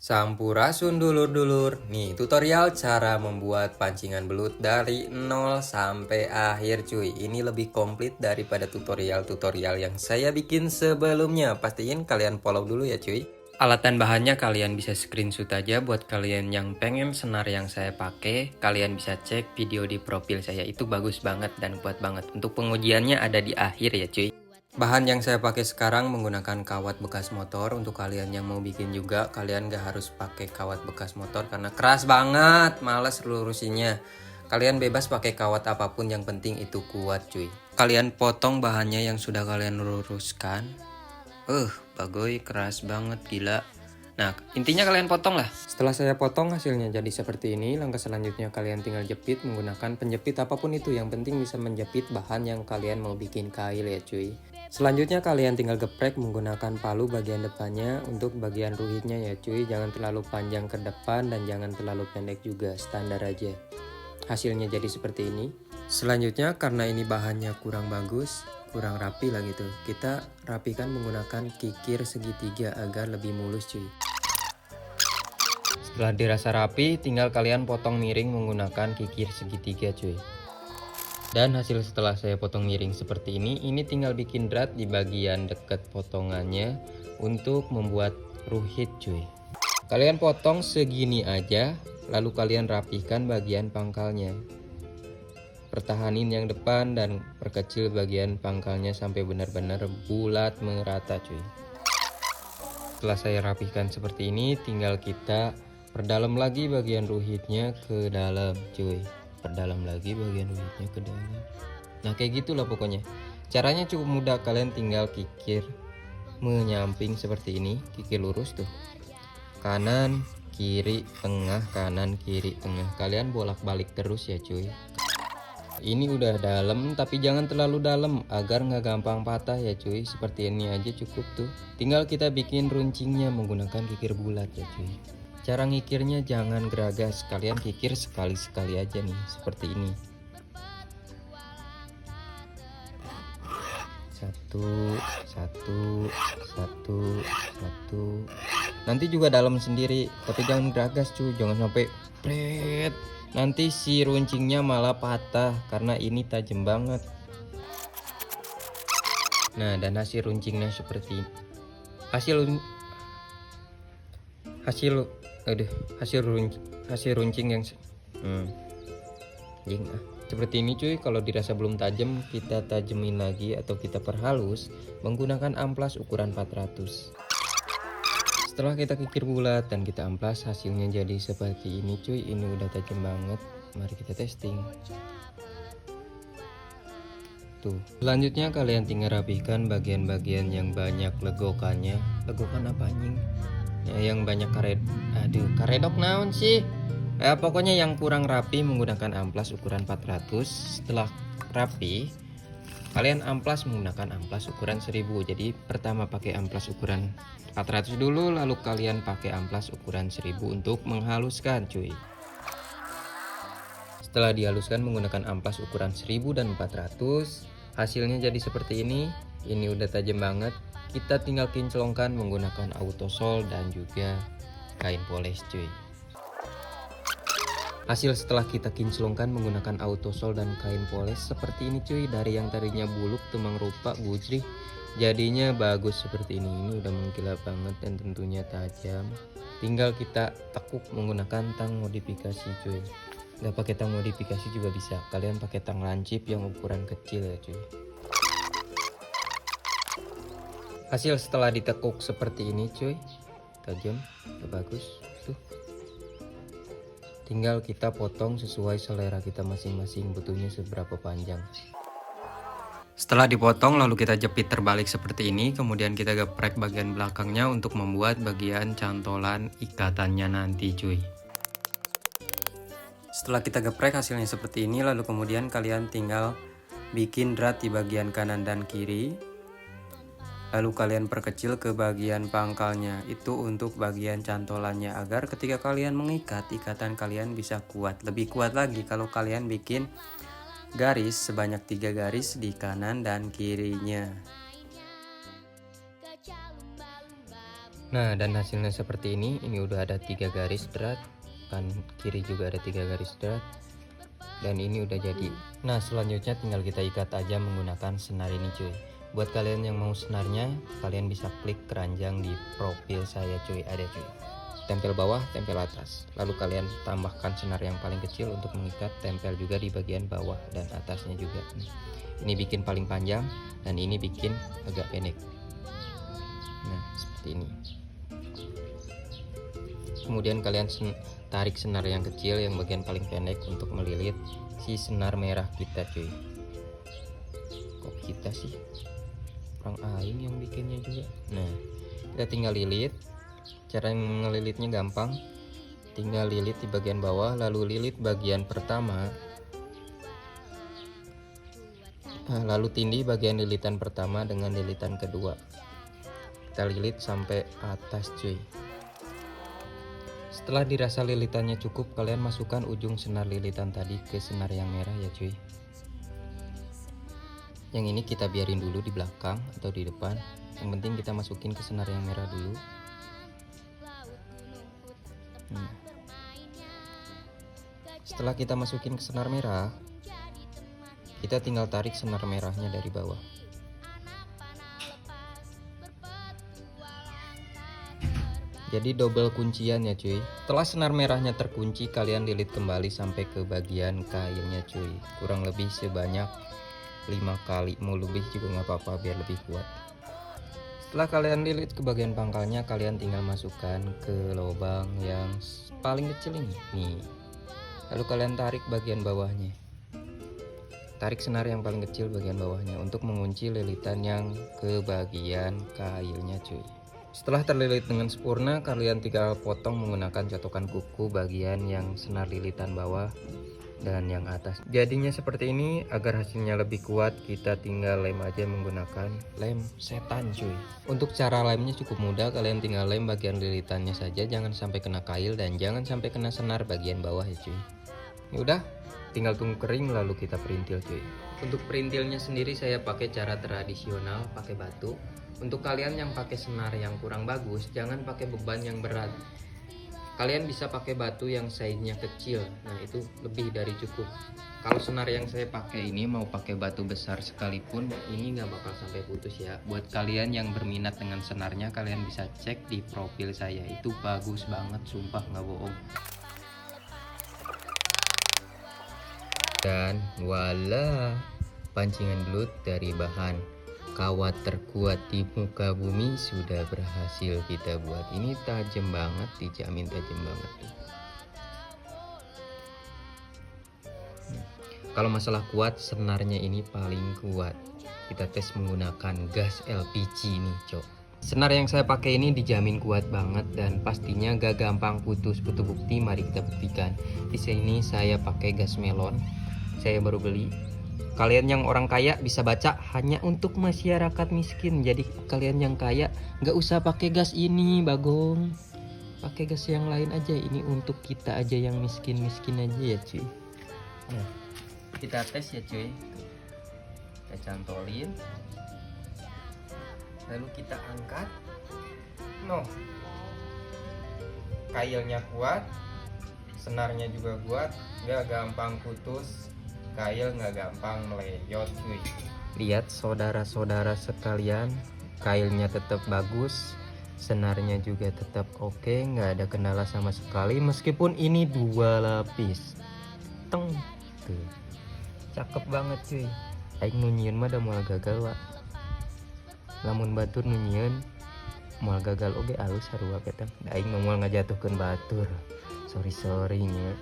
Sampurasun dulur-dulur, nih tutorial cara membuat pancingan belut dari 0 sampai akhir cuy. Ini lebih komplit daripada tutorial-tutorial yang saya bikin sebelumnya. Pastiin kalian follow dulu ya cuy. Alat dan bahannya kalian bisa screenshot aja. Buat kalian yang pengen senar yang saya pakai, kalian bisa cek video di profil saya, itu bagus banget dan kuat banget. Untuk pengujiannya ada di akhir ya cuy. Bahan yang saya pakai sekarang menggunakan kawat bekas motor. Untuk kalian yang mau bikin juga, kalian gak harus pakai kawat bekas motor karena keras banget, males lurusinnya. Kalian bebas pakai kawat apapun, yang penting itu kuat cuy. Kalian potong bahannya yang sudah kalian luruskan. Bagoy keras banget gila. Nah, intinya kalian potong lah. Setelah saya potong hasilnya jadi seperti ini. Langkah selanjutnya kalian tinggal jepit menggunakan penjepit apapun itu. Yang penting bisa menjepit bahan yang kalian mau bikin kail ya cuy. Selanjutnya kalian tinggal geprek menggunakan palu bagian depannya. Untuk bagian ruhitnya ya cuy, jangan terlalu panjang ke depan dan jangan terlalu pendek juga, standar aja. Hasilnya jadi seperti ini. Selanjutnya karena ini bahannya kurang bagus, kurang rapi lah gitu, kita rapikan menggunakan kikir segitiga agar lebih mulus cuy. Setelah dirasa rapi, tinggal kalian potong miring menggunakan kikir segitiga cuy. Dan hasil setelah saya potong miring seperti ini tinggal bikin drat di bagian dekat potongannya untuk membuat ruhit cuy. Kalian potong segini aja, lalu kalian rapihkan bagian pangkalnya. Pertahanin yang depan dan perkecil bagian pangkalnya sampai benar-benar bulat merata cuy. Setelah saya rapihkan seperti ini, tinggal kita perdalam lagi bagian ruhitnya ke dalam cuy. Perdalam lagi bagian ruhitnya ke dalam. Nah kayak gitulah pokoknya. Caranya cukup mudah, kalian tinggal kikir menyamping seperti ini, kikir lurus tuh. Kanan, kiri, tengah, kanan, kiri, tengah. Kalian bolak-balik terus ya cuy. Ini udah dalam tapi jangan terlalu dalam agar nggak gampang patah ya cuy. Seperti ini aja cukup tuh. Tinggal kita bikin runcingnya menggunakan kikir bulat ya cuy. Cara ngikirnya jangan geragas, kalian kikir sekali-sekali aja nih, seperti ini. Satu. Nanti juga dalam sendiri, tapi jangan geragas cuy, jangan sampai pret. Nanti si runcingnya malah patah karena ini tajam banget. Nah, dan hasil runcingnya seperti ini. Hasil runcing yang seperti ini cuy. Kalau dirasa belum tajam, kita tajemin lagi atau kita perhalus menggunakan amplas ukuran 400. Setelah kita kikir bulat dan kita amplas, hasilnya jadi seperti ini cuy. Ini udah tajam banget. Mari kita testing. Tuh. Selanjutnya kalian tinggal rapihkan bagian-bagian yang banyak legokannya. Legokan apa anjing? Yang banyak karedok naon sih? Pokoknya yang kurang rapi menggunakan amplas ukuran 400. Setelah rapi, kalian amplas menggunakan amplas ukuran 1000. Jadi pertama pakai amplas ukuran 400 dulu, lalu kalian pakai amplas ukuran 1000 untuk menghaluskan cuy. Setelah dihaluskan menggunakan amplas ukuran 1000 dan 400, hasilnya jadi seperti ini. Ini udah tajam banget. Kita tinggal kinclongkan menggunakan autosol dan juga kain poles cuy. Hasil setelah kita kinclongkan menggunakan autosol dan kain poles seperti ini cuy. Dari yang tadinya buluk temang rupa gujrih, jadinya bagus seperti ini. Ini udah mengkilap banget dan tentunya tajam. Tinggal kita tekuk menggunakan tang modifikasi cuy. Nggak pakai tang modifikasi juga bisa, kalian pakai tang lancip yang ukuran kecil ya cuy. Hasil setelah ditekuk seperti ini cuy, tajam, udah bagus tuh. Tinggal kita potong sesuai selera kita masing-masing, butuhnya seberapa panjang. Setelah dipotong lalu kita jepit terbalik seperti ini, kemudian kita geprek bagian belakangnya untuk membuat bagian cantolan ikatannya nanti cuy. Setelah kita geprek hasilnya seperti ini, lalu kemudian kalian tinggal bikin drat di bagian kanan dan kiri. Lalu kalian perkecil ke bagian pangkalnya, itu untuk bagian cantolannya agar ketika kalian mengikat, ikatan kalian bisa kuat. Lebih kuat lagi kalau kalian bikin garis sebanyak 3 garis di kanan dan kirinya. Nah, dan hasilnya seperti ini udah ada 3 garis berat, kan kiri juga ada 3 garis berat, dan ini udah jadi. Nah, selanjutnya tinggal kita ikat aja menggunakan senar ini cuy. Buat kalian yang mau senarnya, kalian bisa klik keranjang di profil saya cuy, ada cuy. Tempel bawah, tempel atas. Lalu kalian tambahkan senar yang paling kecil untuk mengikat, tempel juga di bagian bawah dan atasnya juga. Ini bikin paling panjang dan ini bikin agak pendek. Nah, seperti ini. Kemudian kalian tarik senar yang kecil yang bagian paling pendek untuk melilit si senar merah kita cuy. Kok kita sih? Orang aing yang bikinnya juga. Nah, kita tinggal lilit. Cara ngelilitnya gampang, tinggal lilit di bagian bawah, lalu lilit bagian pertama, lalu tindih bagian lilitan pertama dengan lilitan kedua. Kita lilit sampai atas cuy. Setelah dirasa lilitannya cukup, kalian masukkan ujung senar lilitan tadi ke senar yang merah ya cuy. Yang ini kita biarin dulu di belakang atau di depan, yang penting kita masukin ke senar yang merah dulu. Setelah kita masukin ke senar merah, kita tinggal tarik senar merahnya dari bawah. Jadi double kuncian ya cuy. Setelah senar merahnya terkunci, kalian lilit kembali sampai ke bagian kailnya cuy. Kurang lebih sebanyak 5 kali, mau lebih juga nggak apa-apa biar lebih kuat. Setelah kalian lilit ke bagian pangkalnya, kalian tinggal masukkan ke lubang yang paling kecil ini nih. Lalu kalian tarik bagian bawahnya. Tarik senar yang paling kecil bagian bawahnya untuk mengunci lilitan yang ke bagian kailnya cuy. Setelah terlilit dengan sempurna, kalian tinggal potong menggunakan catokan kuku bagian yang senar lilitan bawah dan yang atas. Jadinya seperti ini. Agar hasilnya lebih kuat, kita tinggal lem aja menggunakan lem setan cuy. Untuk cara lemnya cukup mudah, kalian tinggal lem bagian lilitannya saja, jangan sampai kena kail dan jangan sampai kena senar bagian bawah ya cuy. Ini udah, tinggal tunggu kering lalu kita perintil cuy. Untuk perintilnya sendiri saya pakai cara tradisional, pakai batu. Untuk kalian yang pakai senar yang kurang bagus, jangan pakai beban yang berat. Kalian bisa pakai batu yang size-nya kecil, nah itu lebih dari cukup. Kalau senar yang saya pakai ini mau pakai batu besar sekalipun, ini nggak bakal sampai putus ya. Buat kalian yang berminat dengan senarnya, kalian bisa cek di profil saya, itu bagus banget, sumpah nggak bohong. Dan voila, pancingan belut dari bahan kawat terkuat di muka bumi sudah berhasil kita buat. Ini tajam banget, dijamin tajam banget. Kalau masalah kuat, senarnya ini paling kuat. Kita tes menggunakan gas LPG nih cok. Senar yang saya pakai ini dijamin kuat banget dan pastinya gak gampang putus. Butuh bukti, mari kita buktikan. Di sini saya pakai gas melon, saya baru beli. Kalian yang orang kaya bisa baca, hanya untuk masyarakat miskin. Jadi kalian yang kaya nggak usah pakai gas ini bagong, pakai gas yang lain aja. Ini untuk kita aja yang miskin-miskin aja ya cuy. Nah, kita tes ya cuy. Kita cantolin, lalu kita angkat. No, kailnya kuat, senarnya juga kuat, nggak gampang putus. Kail nggak gampang meleyot cuy. Lihat saudara-saudara sekalian, kailnya tetap bagus, senarnya juga tetap oke, nggak ada kendala sama sekali meskipun ini 2 lapis. Teng tuh, cakep banget cuy. Aing nunyian mah udah moal gagal wa. Lamun batur nunyian moal gagal oge alus sarua petang. Aing moal ngajatuhkeun batur. Sorry nya.